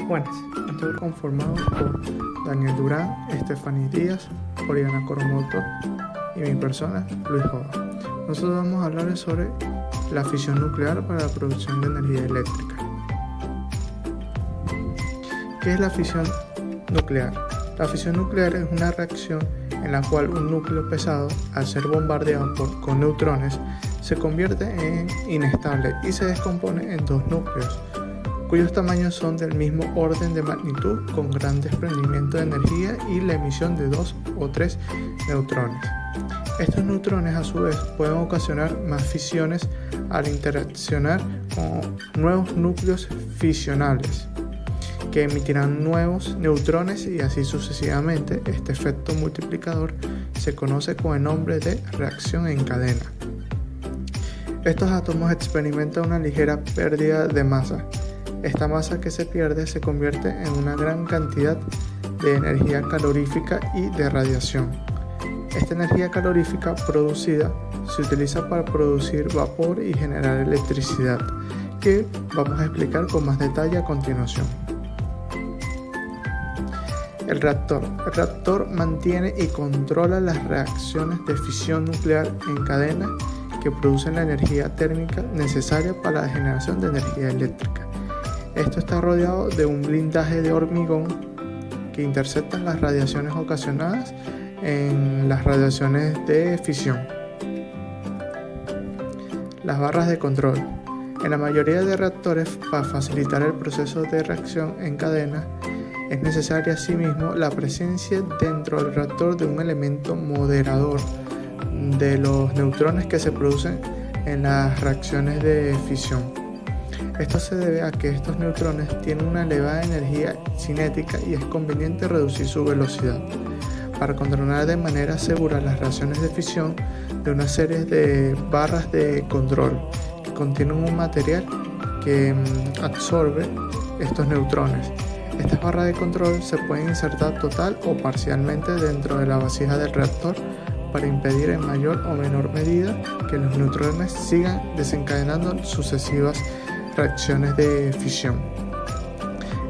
Buenas, estoy conformado por Daniel Durán, Estefanía Díaz, Oriana Coromoto y mi persona, Luis Joda. Nosotros vamos a hablar sobre la fisión nuclear para la producción de energía eléctrica. ¿Qué es la fisión nuclear? La fisión nuclear es una reacción en la cual un núcleo pesado, al ser bombardeado con neutrones, se convierte en inestable y se descompone en dos núcleos, cuyos tamaños son del mismo orden de magnitud, con gran desprendimiento de energía y la emisión de 2 o 3 neutrones. Estos neutrones a su vez pueden ocasionar más fisiones al interaccionar con nuevos núcleos fisionales, que emitirán nuevos neutrones y así sucesivamente. Este efecto multiplicador se conoce con el nombre de reacción en cadena. Estos átomos experimentan una ligera pérdida de masa. Esta masa que se pierde se convierte en una gran cantidad de energía calorífica y de radiación. Esta energía calorífica producida se utiliza para producir vapor y generar electricidad, que vamos a explicar con más detalle a continuación. El reactor mantiene y controla las reacciones de fisión nuclear en cadena que producen la energía térmica necesaria para la generación de energía eléctrica. Esto está rodeado de un blindaje de hormigón que intercepta las radiaciones ocasionadas en las radiaciones de fisión. Las barras de control. En la mayoría de reactores, para facilitar el proceso de reacción en cadena, es necesaria asimismo la presencia dentro del reactor de un elemento moderador de los neutrones que se producen en las reacciones de fisión. Esto se debe a que estos neutrones tienen una elevada energía cinética y es conveniente reducir su velocidad para controlar de manera segura las reacciones de fisión de una serie de barras de control que contienen un material que absorbe estos neutrones. Estas barras de control se pueden insertar total o parcialmente dentro de la vasija del reactor para impedir en mayor o menor medida que los neutrones sigan desencadenando sucesivas reacciones de fisión.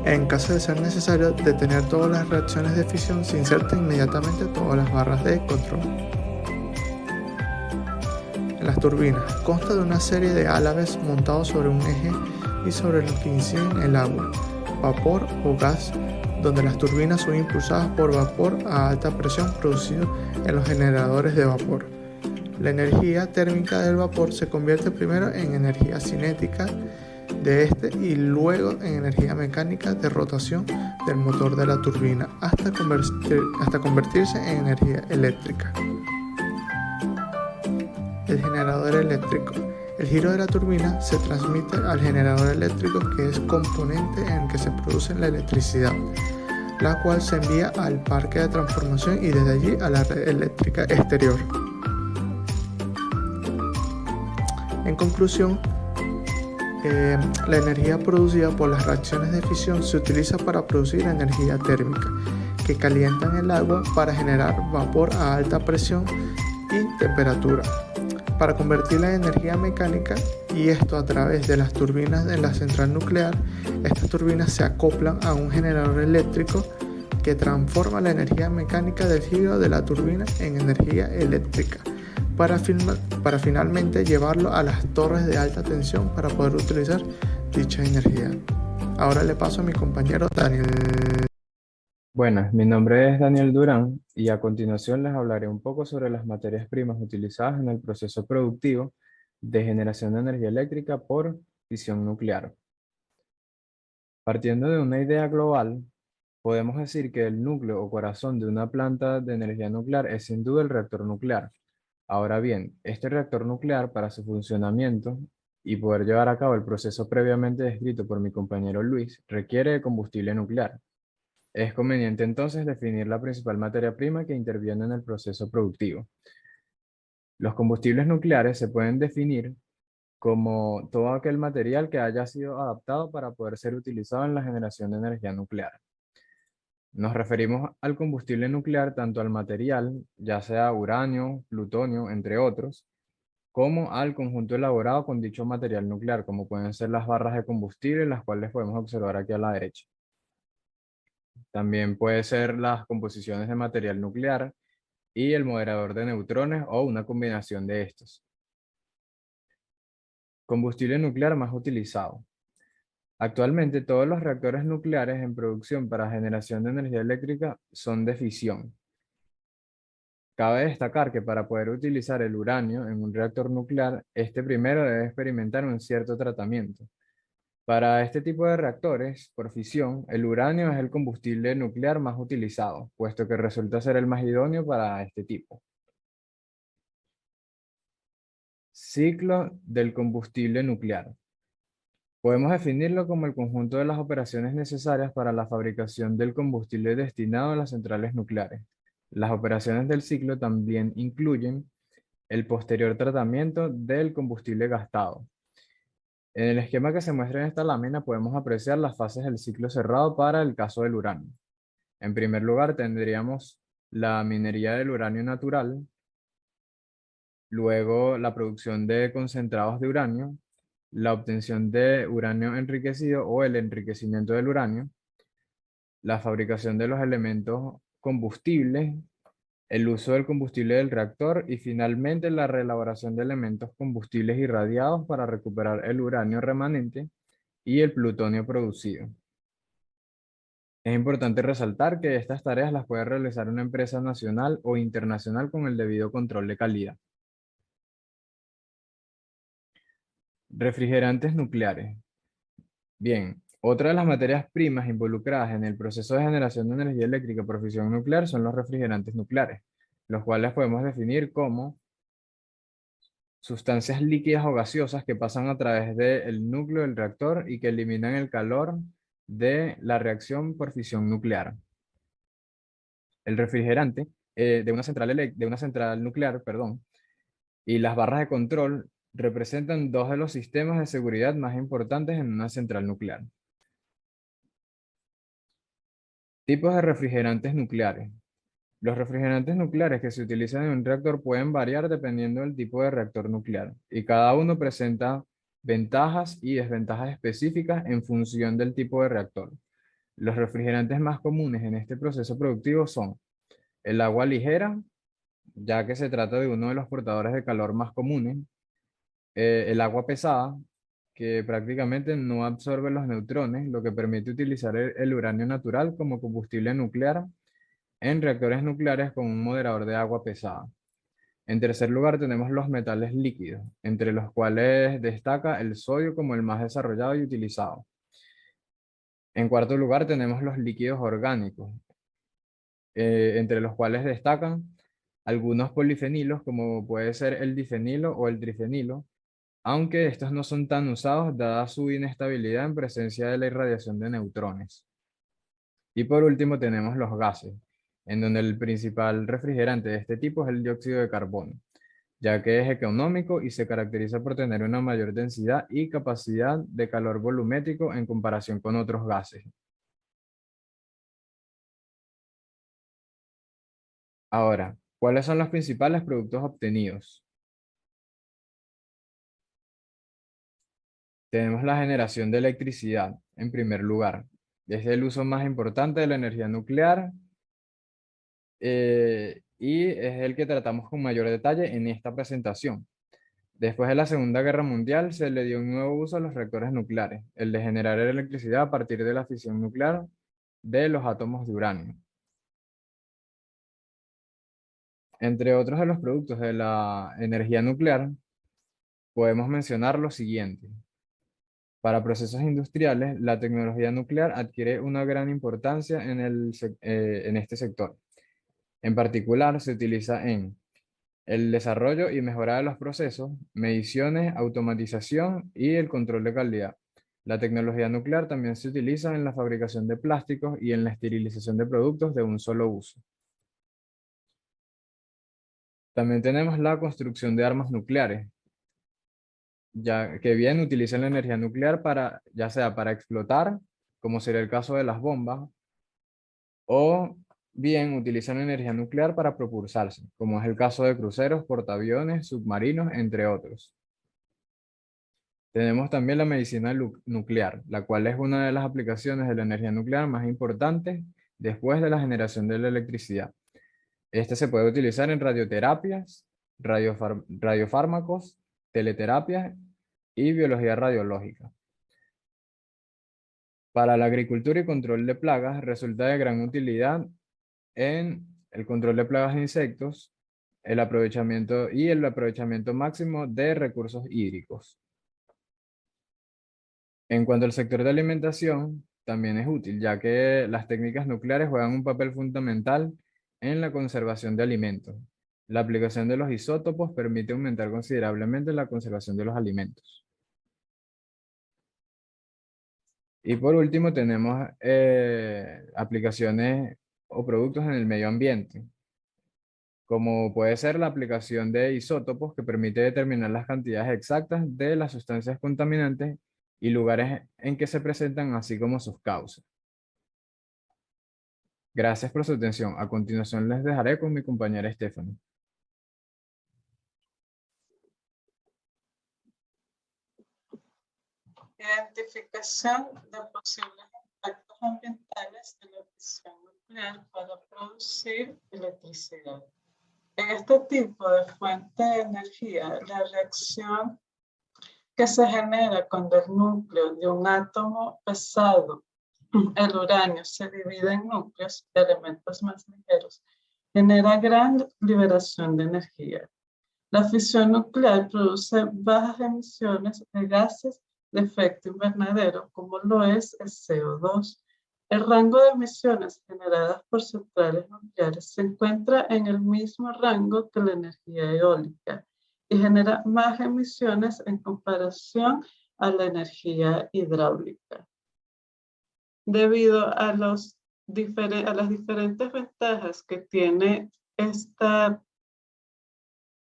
En caso de ser necesario detener todas las reacciones de fisión, se insertan inmediatamente todas las barras de control. En las turbinas, consta de una serie de álabes montados sobre un eje y sobre los que inciden el agua, vapor o gas, donde las turbinas son impulsadas por vapor a alta presión producido en los generadores de vapor. La energía térmica del vapor se convierte primero en energía cinética de este y luego en energía mecánica de rotación del motor de la turbina hasta convertirse en energía eléctrica. El generador eléctrico. El giro de la turbina se transmite al generador eléctrico, que es componente en el que se produce la electricidad, la cual se envía al parque de transformación y desde allí a la red eléctrica exterior. En conclusión, la energía producida por las reacciones de fisión se utiliza para producir energía térmica, que calientan el agua para generar vapor a alta presión y temperatura, para convertirla en energía mecánica, y esto a través de las turbinas de la central nuclear. Estas turbinas se acoplan a un generador eléctrico que transforma la energía mecánica del giro de la turbina en energía eléctrica, para finalmente llevarlo a las torres de alta tensión para poder utilizar dicha energía. Ahora le paso a mi compañero Daniel. Buenas, mi nombre es Daniel Durán y a continuación les hablaré un poco sobre las materias primas utilizadas en el proceso productivo de generación de energía eléctrica por fisión nuclear. Partiendo de una idea global, podemos decir que el núcleo o corazón de una planta de energía nuclear es sin duda el reactor nuclear. Ahora bien, este reactor nuclear, para su funcionamiento y poder llevar a cabo el proceso previamente descrito por mi compañero Luis, requiere de combustible nuclear. Es conveniente entonces definir la principal materia prima que interviene en el proceso productivo. Los combustibles nucleares se pueden definir como todo aquel material que haya sido adaptado para poder ser utilizado en la generación de energía nuclear. Nos referimos al combustible nuclear tanto al material, ya sea uranio, plutonio, entre otros, como al conjunto elaborado con dicho material nuclear, como pueden ser las barras de combustible, las cuales podemos observar aquí a la derecha. También puede ser las composiciones de material nuclear y el moderador de neutrones o una combinación de estos. Combustible nuclear más utilizado. Actualmente todos los reactores nucleares en producción para generación de energía eléctrica son de fisión. Cabe destacar que para poder utilizar el uranio en un reactor nuclear, este primero debe experimentar un cierto tratamiento. Para este tipo de reactores, por fisión, el uranio es el combustible nuclear más utilizado, puesto que resulta ser el más idóneo para este tipo. Ciclo del combustible nuclear. Podemos definirlo como el conjunto de las operaciones necesarias para la fabricación del combustible destinado a las centrales nucleares. Las operaciones del ciclo también incluyen el posterior tratamiento del combustible gastado. En el esquema que se muestra en esta lámina podemos apreciar las fases del ciclo cerrado para el caso del uranio. En primer lugar tendríamos la minería del uranio natural, luego la producción de concentrados de uranio, la obtención de uranio enriquecido o el enriquecimiento del uranio, la fabricación de los elementos combustibles, el uso del combustible del reactor y finalmente la reelaboración de elementos combustibles irradiados para recuperar el uranio remanente y el plutonio producido. Es importante resaltar que estas tareas las puede realizar una empresa nacional o internacional con el debido control de calidad. Refrigerantes nucleares. Bien, otra de las materias primas involucradas en el proceso de generación de energía eléctrica por fisión nuclear son los refrigerantes nucleares, los cuales podemos definir como sustancias líquidas o gaseosas que pasan a través del núcleo del reactor y que eliminan el calor de la reacción por fisión nuclear. El refrigerante de una central nuclear, perdón, y las barras de control representan dos de los sistemas de seguridad más importantes en una central nuclear. Tipos de refrigerantes nucleares. Los refrigerantes nucleares que se utilizan en un reactor pueden variar dependiendo del tipo de reactor nuclear, y cada uno presenta ventajas y desventajas específicas en función del tipo de reactor. Los refrigerantes más comunes en este proceso productivo son el agua ligera, ya que se trata de uno de los portadores de calor más comunes, el agua pesada, que prácticamente no absorbe los neutrones, lo que permite utilizar el uranio natural como combustible nuclear en reactores nucleares con un moderador de agua pesada. En tercer lugar tenemos los metales líquidos, entre los cuales destaca el sodio como el más desarrollado y utilizado. En cuarto lugar tenemos los líquidos orgánicos, entre los cuales destacan algunos polifenilos como puede ser el difenilo o el trifenilo, aunque estos no son tan usados dada su inestabilidad en presencia de la irradiación de neutrones. Y por último tenemos los gases, en donde el principal refrigerante de este tipo es el dióxido de carbono, ya que es económico y se caracteriza por tener una mayor densidad y capacidad de calor volumétrico en comparación con otros gases. Ahora, ¿cuáles son los principales productos obtenidos? Tenemos la generación de electricidad, en primer lugar. Es el uso más importante de la energía nuclear y es el que tratamos con mayor detalle en esta presentación. Después de la Segunda Guerra Mundial se le dio un nuevo uso a los reactores nucleares, el de generar electricidad a partir de la fisión nuclear de los átomos de uranio. Entre otros de los productos de la energía nuclear, podemos mencionar lo siguiente. Para procesos industriales, la tecnología nuclear adquiere una gran importancia en este sector. En particular, se utiliza en el desarrollo y mejora de los procesos, mediciones, automatización y el control de calidad. La tecnología nuclear también se utiliza en la fabricación de plásticos y en la esterilización de productos de un solo uso. También tenemos la construcción de armas nucleares, ya que bien utilizan la energía nuclear para, ya sea para explotar, como sería el caso de las bombas, o bien utilizan la energía nuclear para propulsarse, como es el caso de cruceros, portaaviones, submarinos, entre otros. Tenemos también la medicina nuclear, la cual es una de las aplicaciones de la energía nuclear más importantes después de la generación de la electricidad. Este se puede utilizar en radioterapias, radiofármacos, teleterapias y biología radiológica. Para la agricultura y control de plagas resulta de gran utilidad en el control de plagas de insectos, el aprovechamiento máximo de recursos hídricos. En cuanto al sector de alimentación, también es útil, ya que las técnicas nucleares juegan un papel fundamental en la conservación de alimentos. La aplicación de los isótopos permite aumentar considerablemente la conservación de los alimentos. Y por último tenemos aplicaciones o productos en el medio ambiente, como puede ser la aplicación de isótopos que permite determinar las cantidades exactas de las sustancias contaminantes y lugares en que se presentan, así como sus causas. Gracias por su atención. A continuación les dejaré con mi compañera Stephanie. Identificación de posibles impactos ambientales de la fisión nuclear para producir electricidad. En este tipo de fuente de energía, la reacción que se genera cuando el núcleo de un átomo pesado, el uranio, se divide en núcleos de elementos más ligeros, genera gran liberación de energía. La fisión nuclear produce bajas emisiones de gases de efecto invernadero, como lo es el CO2. El rango de emisiones generadas por centrales nucleares se encuentra en el mismo rango que la energía eólica y genera más emisiones en comparación a la energía hidráulica. Debido a las diferentes ventajas que tiene esta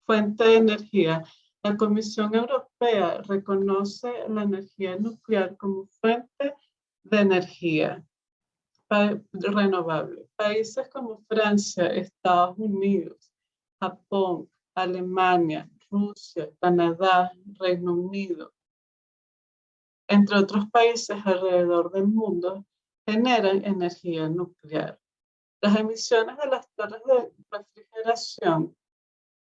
fuente de energía, la Comisión Europea reconoce la energía nuclear como fuente de energía renovable. Países como Francia, Estados Unidos, Japón, Alemania, Rusia, Canadá, Reino Unido, entre otros países alrededor del mundo, generan energía nuclear. Las emisiones de las torres de refrigeración,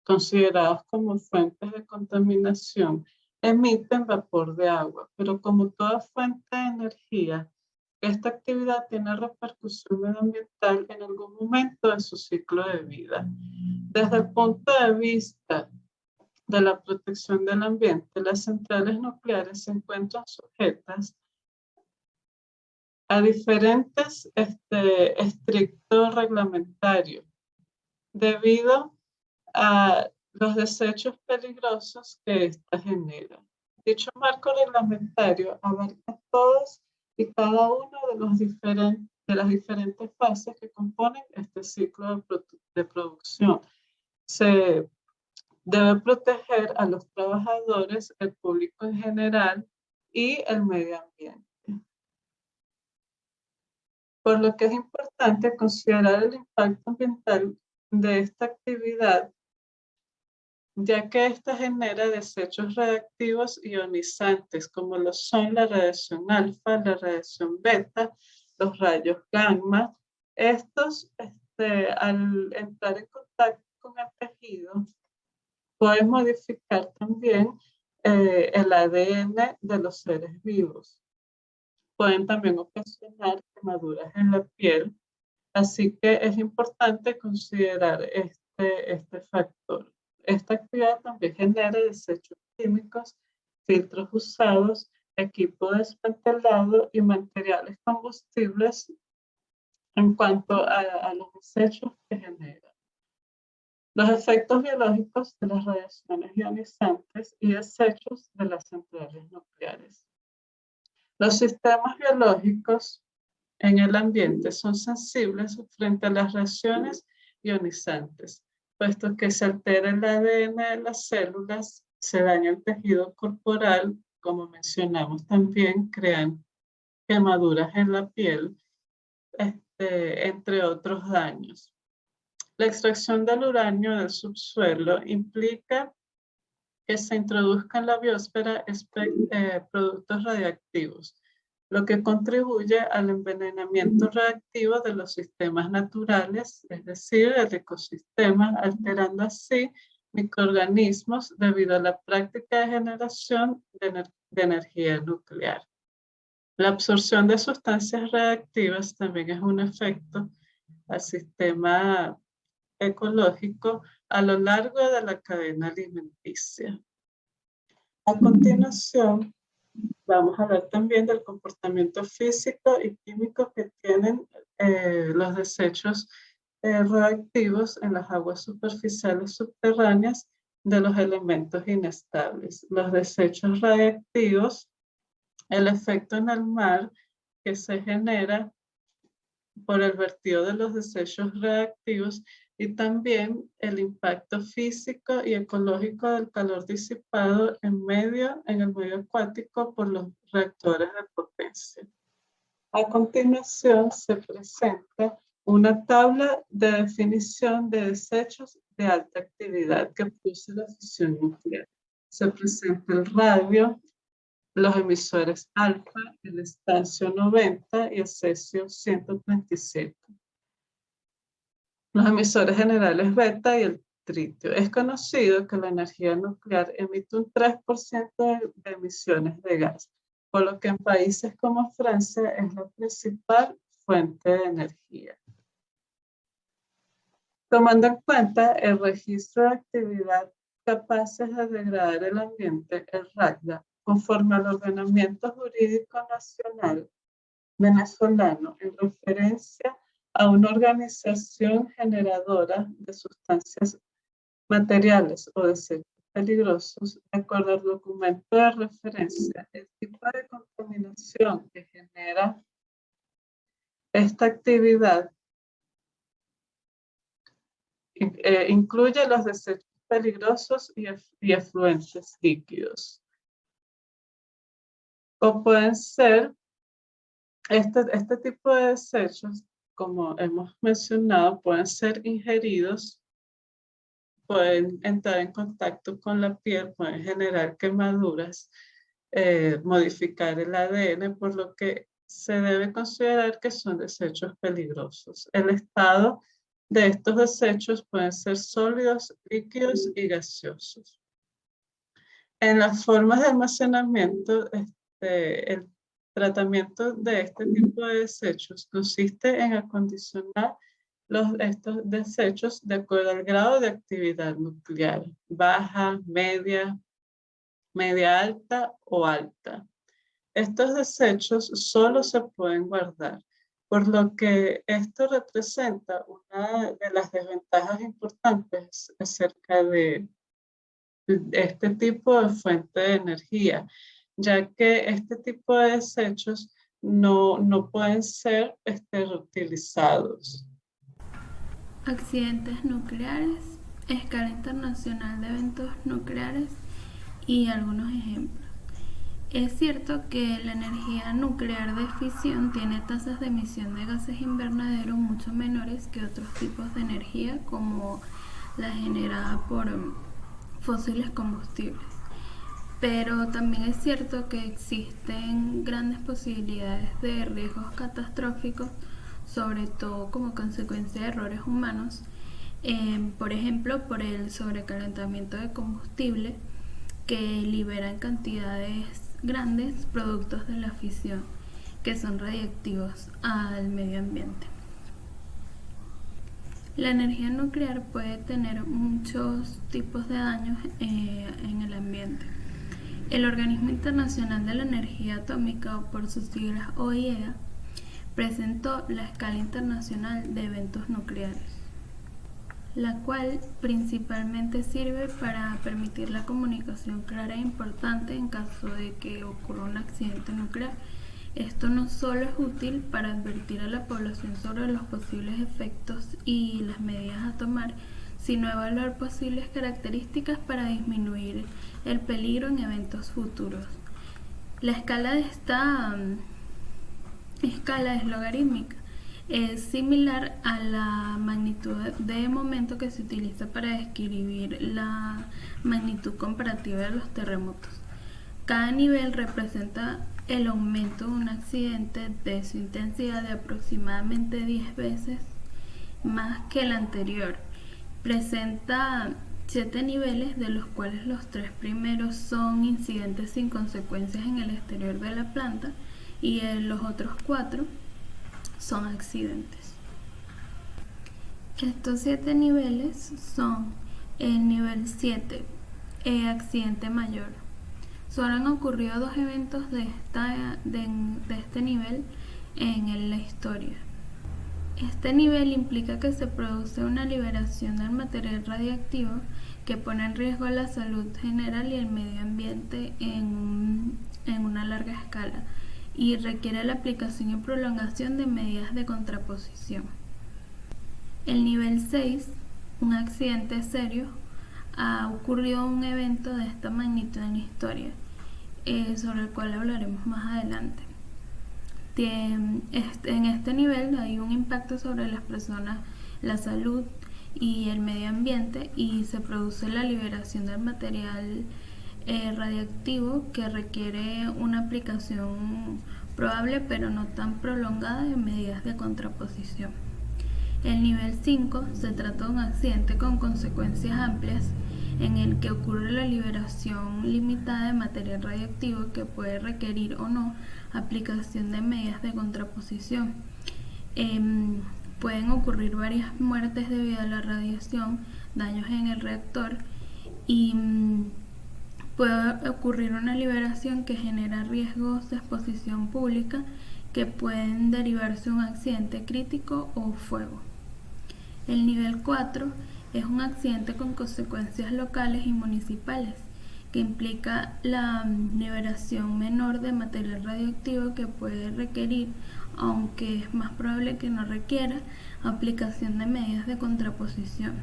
considerados como fuentes de contaminación, emiten vapor de agua, pero como toda fuente de energía, esta actividad tiene repercusión medioambiental en algún momento de su ciclo de vida. Desde el punto de vista de la protección del ambiente, las centrales nucleares se encuentran sujetas a diferentes estrictos reglamentarios debido a los desechos peligrosos que ésta genera. Dicho marco reglamentario abarca todos y cada uno de las diferentes fases que componen este ciclo de producción. Se debe proteger a los trabajadores, el público en general y el medio ambiente. Por lo que es importante considerar el impacto ambiental de esta actividad, ya que esta genera desechos radiactivos ionizantes, como lo son la radiación alfa, la radiación beta, los rayos gamma. Estos, al entrar en contacto con el tejido, pueden modificar también el ADN de los seres vivos. Pueden también ocasionar quemaduras en la piel, así que es importante considerar este factor. Esta actividad también genera desechos químicos, filtros usados, equipo desmantelado y materiales combustibles en cuanto a los desechos que genera. Los efectos biológicos de las radiaciones ionizantes y desechos de las centrales nucleares. Los sistemas biológicos en el ambiente son sensibles frente a las radiaciones ionizantes, puesto que se altera el ADN de las células, se daña el tejido corporal, como mencionamos también, crean quemaduras en la piel, entre otros daños. La extracción del uranio del subsuelo implica que se introduzca en la biosfera productos radiactivos. lo que contribuye al envenenamiento reactivo de los sistemas naturales, es decir, el ecosistema, alterando así microorganismos debido a la práctica de generación de energía nuclear. La absorción de sustancias reactivas también es un efecto al sistema ecológico a lo largo de la cadena alimenticia. A continuación, vamos a hablar también del comportamiento físico y químico que tienen los desechos reactivos en las aguas superficiales subterráneas de los elementos inestables. Los desechos radiactivos, el efecto en el mar que se genera por el vertido de los desechos reactivos y también el impacto físico y ecológico del calor disipado en el medio acuático por los reactores de potencia. A continuación se presenta una tabla de definición de desechos de alta actividad que produce la fisión nuclear. Se presenta el radio, los emisores alfa, el estancio 90 y el cesio 137. Los emisores generales beta y el tritio. Es conocido que la energía nuclear emite un 3% de emisiones de gas, por lo que en países como Francia es la principal fuente de energía. Tomando en cuenta el registro de actividad capaces de degradar el ambiente, el RACDA, conforme al ordenamiento jurídico nacional venezolano en referencia a una organización generadora de sustancias materiales o desechos peligrosos, de acuerdo al documento de referencia, el tipo de contaminación que genera esta actividad incluye los desechos peligrosos y efluentes líquidos. O pueden ser, este tipo de desechos, como hemos mencionado, pueden ser ingeridos, pueden entrar en contacto con la piel, pueden generar quemaduras, modificar el ADN, por lo que se debe considerar que son desechos peligrosos. El estado de estos desechos pueden ser sólidos, líquidos y gaseosos. En las formas de almacenamiento, el tratamiento de este tipo de desechos consiste en acondicionar estos desechos de acuerdo al grado de actividad nuclear, baja, media alta o alta. Estos desechos solo se pueden guardar, por lo que esto representa una de las desventajas importantes acerca de este tipo de fuente de energía, ya que este tipo de desechos no pueden ser reutilizados. Accidentes nucleares, escala internacional de eventos nucleares y algunos ejemplos. Es cierto que la energía nuclear de fisión tiene tasas de emisión de gases invernadero mucho menores que otros tipos de energía como la generada por fósiles combustibles. Pero también es cierto que existen grandes posibilidades de riesgos catastróficos, sobre todo como consecuencia de errores humanos, por ejemplo, por el sobrecalentamiento de combustible que liberan cantidades grandes productos de la fisión que son radiactivos al medio ambiente. La energía nuclear puede tener muchos tipos de daños en el ambiente. El Organismo Internacional de la Energía Atómica, o por sus siglas OIEA, presentó la escala internacional de eventos nucleares, la cual principalmente sirve para permitir la comunicación clara e importante en caso de que ocurra un accidente nuclear. Esto no solo es útil para advertir a la población sobre los posibles efectos y las medidas a tomar, sino evaluar posibles características para disminuir el peligro en eventos futuros. La escala de esta escala es logarítmica. Es similar a la magnitud de momento que se utiliza para describir la magnitud comparativa de los terremotos. Cada nivel representa el aumento de un accidente de su intensidad de aproximadamente 10 veces más que el anterior. Presenta 7 niveles, de los cuales los 3 primeros son incidentes sin consecuencias en el exterior de la planta y los otros 4 son accidentes. Estos 7 niveles son el nivel 7, accidente mayor. Solo han ocurrido 2 eventos de este nivel en la historia. Este nivel implica que se produce una liberación del material radiactivo que pone en riesgo la salud general y el medio ambiente en una larga escala y requiere la aplicación y prolongación de medidas de contraposición. El nivel 6, un accidente serio, ha ocurrido un evento de esta magnitud en la historia, sobre el cual hablaremos más adelante. En este nivel hay un impacto sobre las personas, la salud y el medio ambiente, y se produce la liberación del material radiactivo que requiere una aplicación probable pero no tan prolongada de medidas de contraposición. El nivel 5 se trata de un accidente con consecuencias amplias en el que ocurre la liberación limitada de material radioactivo que puede requerir o no aplicación de medidas de contraposición. Pueden ocurrir varias muertes debido a la radiación, daños en el reactor y puede ocurrir una liberación que genera riesgos de exposición pública que pueden derivarse de un accidente crítico o fuego. El nivel 4 es un accidente con consecuencias locales y municipales, que implica la liberación menor de material radioactivo que puede requerir, aunque es más probable que no requiera, aplicación de medidas de contraposición.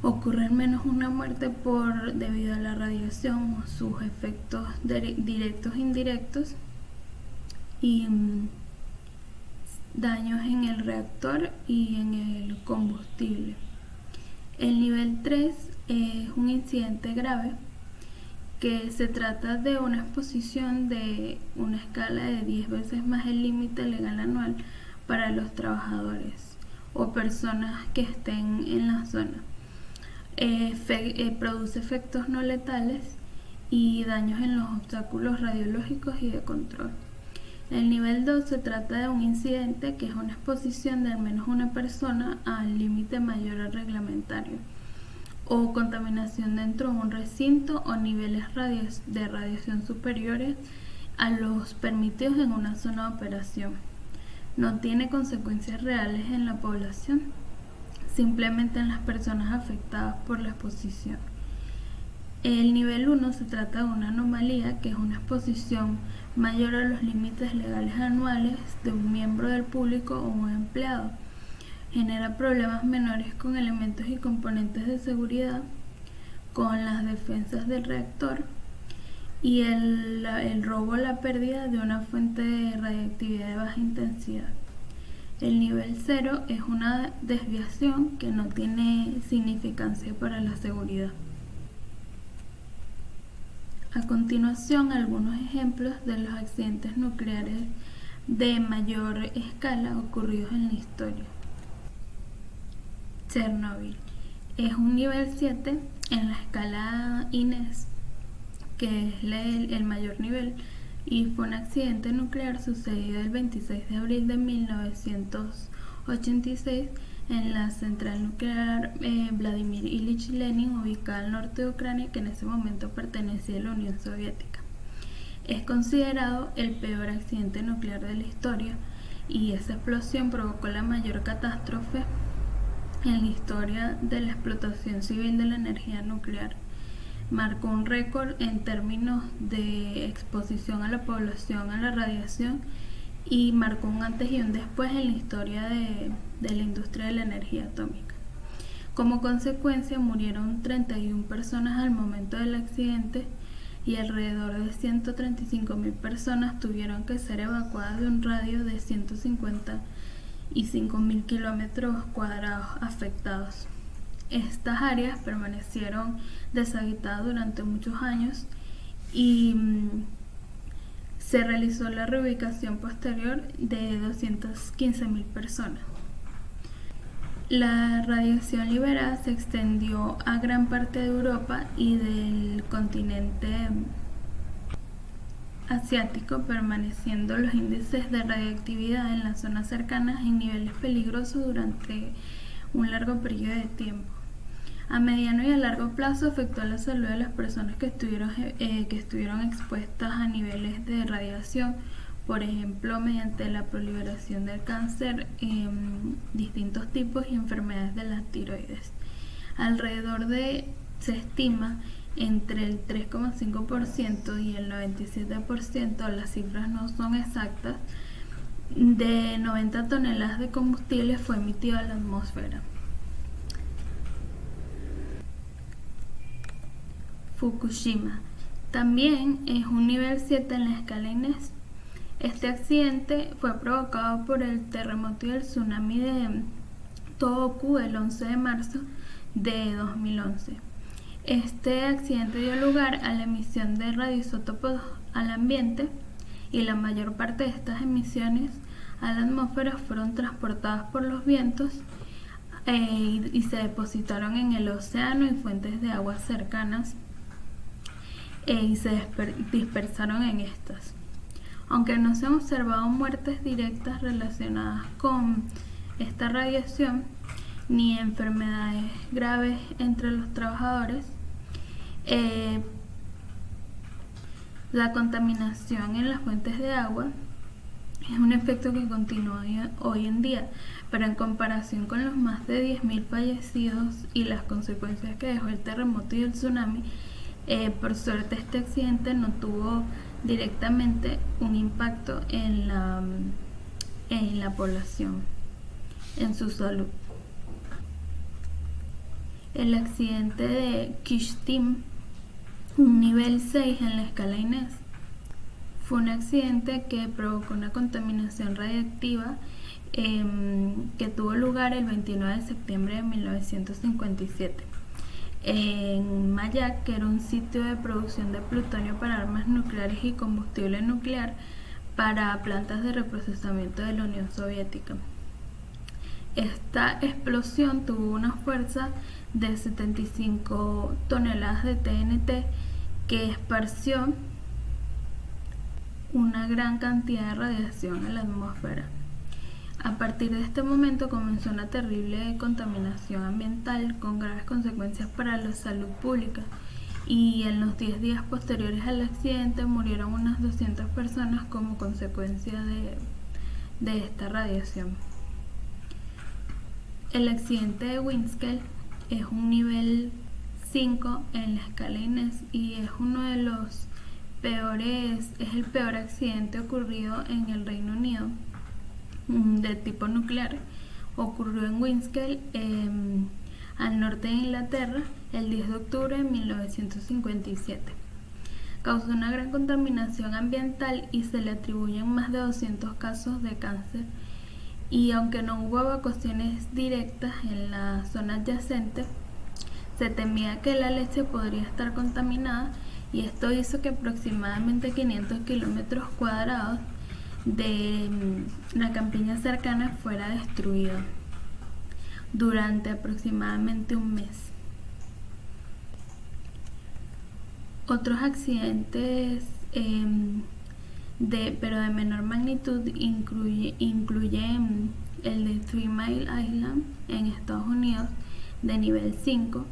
Ocurre al menos una muerte debido a la radiación o sus efectos directos e indirectos y daños en el reactor y en el combustible. El nivel 3 es un incidente grave, que se trata de una exposición de una escala de 10 veces más el límite legal anual para los trabajadores o personas que estén en la zona. Produce efectos no letales y daños en los obstáculos radiológicos y de control. El nivel 2 se trata de un incidente que es una exposición de al menos una persona al límite mayor al reglamentario, o contaminación dentro de un recinto o niveles de radiación superiores a los permitidos en una zona de operación. No tiene consecuencias reales en la población, simplemente en las personas afectadas por la exposición. El nivel 1 se trata de una anomalía, que es una exposición mayor a los límites legales anuales de un miembro del público o un empleado. Genera problemas menores con elementos y componentes de seguridad, con las defensas del reactor y el robo o la pérdida de una fuente de radiactividad de baja intensidad. El nivel 0 es una desviación que no tiene significancia para la seguridad. A continuación, algunos ejemplos de los accidentes nucleares de mayor escala ocurridos en la historia. Chernobyl es un nivel 7 en la escala INES, que es el mayor nivel, y fue un accidente nuclear sucedido el 26 de abril de 1986 en la central nuclear Vladimir Ilich Lenin, ubicada al norte de Ucrania, que en ese momento pertenecía a la Unión Soviética. Es considerado el peor accidente nuclear de la historia, y esa explosión provocó la mayor catástrofe en la historia de la explotación civil de la energía nuclear. Marcó un récord en términos de exposición a la población a la radiación y marcó un antes y un después en la historia de la industria de la energía atómica. Como consecuencia, murieron 31 personas al momento del accidente y alrededor de 135.000 personas tuvieron que ser evacuadas de un radio de 155.000 kilómetros cuadrados afectados. Estas áreas permanecieron deshabitadas durante muchos años y Se realizó la reubicación posterior de 215.000 personas. La radiación liberada se extendió a gran parte de Europa y del continente asiático, permaneciendo los índices de radioactividad en las zonas cercanas en niveles peligrosos durante un largo periodo de tiempo. A mediano y a largo plazo afectó a la salud de las personas que estuvieron expuestas a niveles de radiación, por ejemplo, mediante la proliferación del cáncer, distintos tipos y enfermedades de la tiroides. Se estima entre el 3,5% y el 97%, las cifras no son exactas, de 90 toneladas de combustible fue emitido a la atmósfera. Fukushima también es un nivel 7 en la escala Inés. Este accidente fue provocado por el terremoto y el tsunami de Tohoku el 11 de marzo de 2011. Este accidente dio lugar a la emisión de radioisótopos al ambiente, y la mayor parte de estas emisiones a la atmósfera fueron transportadas por los vientos y se depositaron en el océano y fuentes de agua cercanas y se dispersaron en estas. Aunque no se han observado muertes directas relacionadas con esta radiación ni enfermedades graves entre los trabajadores, la contaminación en las fuentes de agua es un efecto que continúa hoy en día, pero en comparación con los más de 10.000 fallecidos y las consecuencias que dejó el terremoto y el tsunami, por suerte este accidente no tuvo directamente un impacto en la población, en su salud. El accidente de Kishtim, un nivel 6 en la escala Inés, fue un accidente que provocó una contaminación radiactiva que tuvo lugar el 29 de septiembre de 1957 en Mayak, que era un sitio de producción de plutonio para armas nucleares y combustible nuclear para plantas de reprocesamiento de la Unión Soviética. Esta explosión tuvo una fuerza de 75 toneladas de TNT que esparció una gran cantidad de radiación a la atmósfera. A partir de este momento comenzó una terrible contaminación ambiental con graves consecuencias para la salud pública, y en los 10 días posteriores al accidente murieron unas 200 personas como consecuencia de esta radiación. El accidente de Windscale es un nivel 5 en la escala Inés y es el peor accidente ocurrido en el Reino Unido de tipo nuclear. Ocurrió en Windscale, al norte de Inglaterra, el 10 de octubre de 1957. Causó una gran contaminación ambiental y se le atribuyen más de 200 casos de cáncer, y aunque no hubo evacuaciones directas en la zona adyacente, se temía que la leche podría estar contaminada, y esto hizo que aproximadamente 500 kilómetros cuadrados de la campiña cercana fuera destruida durante aproximadamente un mes. Otros accidentes pero de menor magnitud incluyen el de 3 Mile Island en Estados Unidos de nivel 5,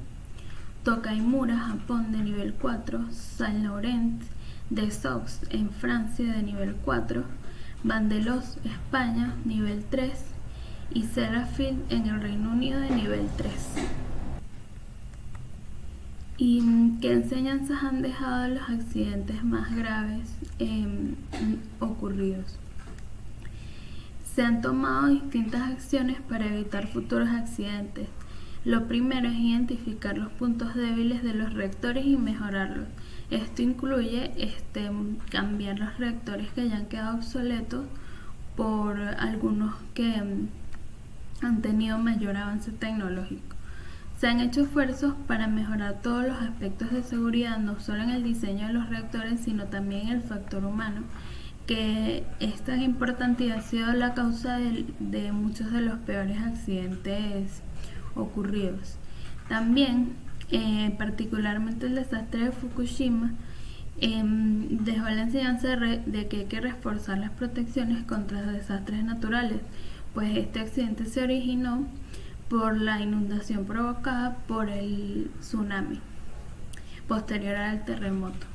Tokaimura, Japón de nivel 4, Saint Laurent de Saux en Francia de nivel 4, Vandelos, España, nivel 3, y Sellafield en el Reino Unido de nivel 3. ¿Y qué enseñanzas han dejado los accidentes más graves ocurridos? Se han tomado distintas acciones para evitar futuros accidentes. Lo primero es identificar los puntos débiles de los reactores y mejorarlos. Esto incluye cambiar los reactores que ya han quedado obsoletos por algunos que han tenido mayor avance tecnológico. Se han hecho esfuerzos para mejorar todos los aspectos de seguridad, no solo en el diseño de los reactores, sino también en el factor humano, que esta es importante y ha sido la causa de muchos de los peores accidentes ocurridos. También, particularmente el desastre de Fukushima, dejó la enseñanza de que hay que reforzar las protecciones contra desastres naturales, pues este accidente se originó por la inundación provocada por el tsunami posterior al terremoto.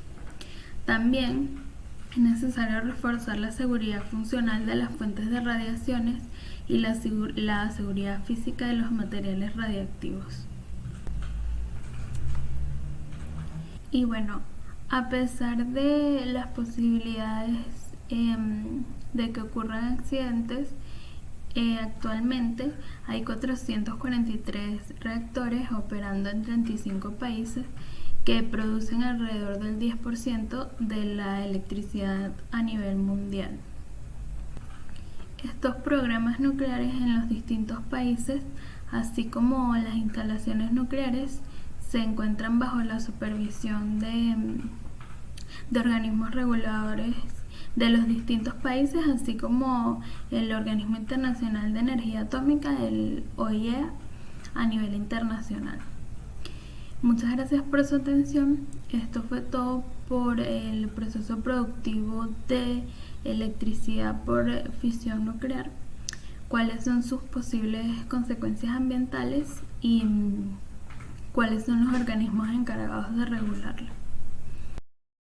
También es necesario reforzar la seguridad funcional de las fuentes de radiaciones y la seguridad física de los materiales radiactivos. Y bueno, a pesar de las posibilidades de que ocurran accidentes, actualmente hay 443 reactores operando en 35 países que producen alrededor del 10% de la electricidad a nivel mundial. Estos programas nucleares en los distintos países, así como las instalaciones nucleares, se encuentran bajo la supervisión de organismos reguladores de los distintos países, así como el Organismo Internacional de Energía Atómica, el OIEA, a nivel internacional. Muchas gracias por su atención. Esto fue todo por el proceso productivo de electricidad por fisión nuclear, cuáles son sus posibles consecuencias ambientales y cuáles son los organismos encargados de regularla.